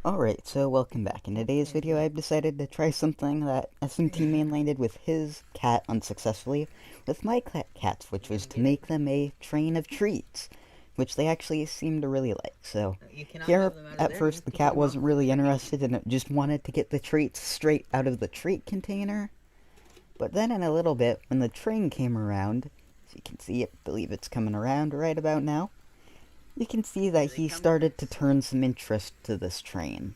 Alright, so welcome back. In today's video, I've decided to try something that SMT mainly did with his cat unsuccessfully with my cats, which was to make them a train of treats, which they actually seem to really like. So, here, at first, the cat wasn't really interested and it just wanted to get the treats straight out of the treat container. But then in a little bit, when the train came around, as you can see, I believe it's coming around right about now, you can see that he started to turn some interest to this train.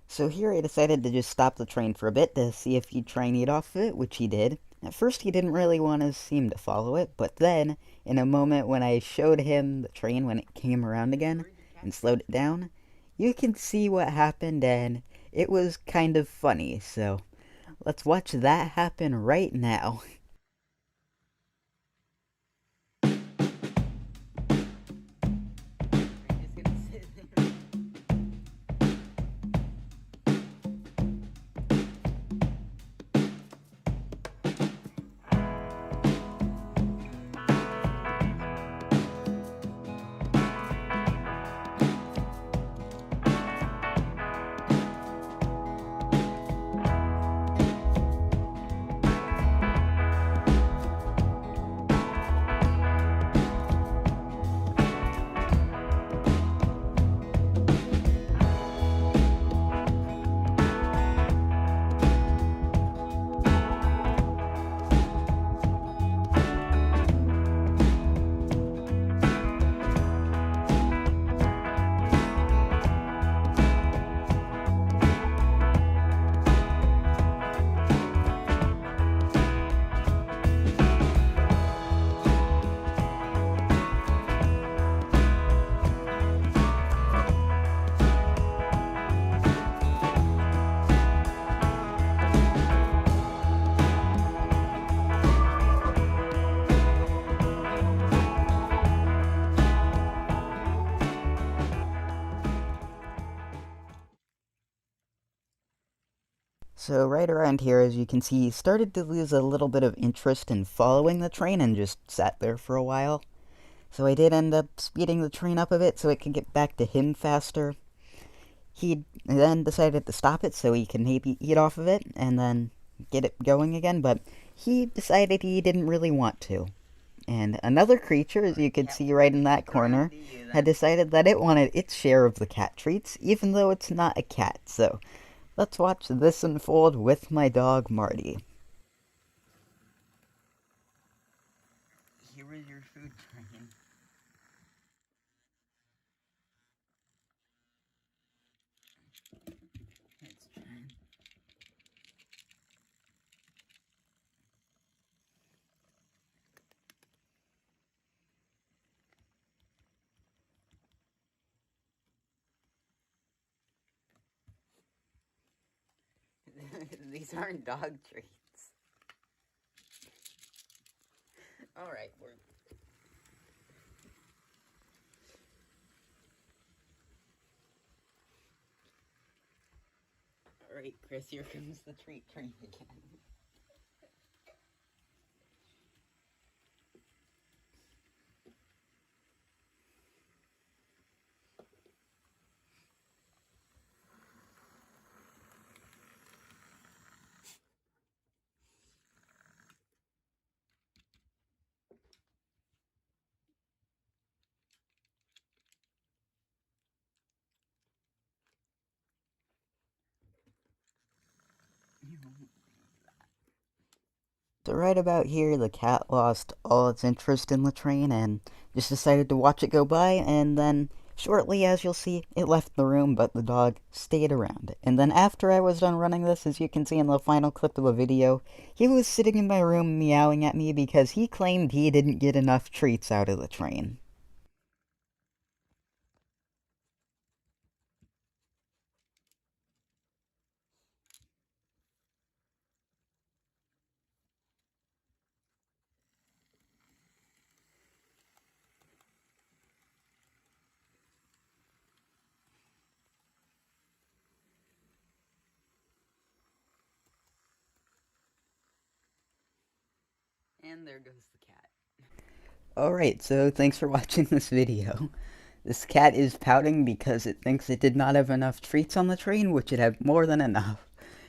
So here I decided to just stop the train for a bit to see if he'd try and eat off of it, which he did. At first he didn't really want to seem to follow it, but then, in a moment when I showed him the train when it came around again, and slowed it down, you can see what happened and it was kind of funny, so let's watch that happen right now. So right around here, as you can see, he started to lose a little bit of interest in following the train and just sat there for a while. So I did end up speeding the train up a bit so it could get back to him faster. He then decided to stop it so he can maybe eat off of it and then get it going again, but he decided he didn't really want to. And another creature, as you can see right in that corner, had decided that it wanted its share of the cat treats, even though it's not a cat. So let's watch this unfold with my dog, Marty. Here is your food train. It's trying. These aren't dog treats. Alright, we're... Alright, Chris, here comes the treat train again. So right about here, the cat lost all its interest in the train and just decided to watch it go by, and then shortly, as you'll see, it left the room, but the dog stayed around. And then after I was done running this, as you can see in the final clip of the video, he was sitting in my room meowing at me because he claimed he didn't get enough treats out of the train. And there goes the cat. Alright, so thanks for watching this video. This cat is pouting because it thinks it did not have enough treats on the train, which it had more than enough.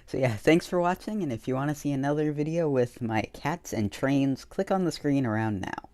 So yeah, thanks for watching, and if you want to see another video with my cats and trains, click on the screen around now.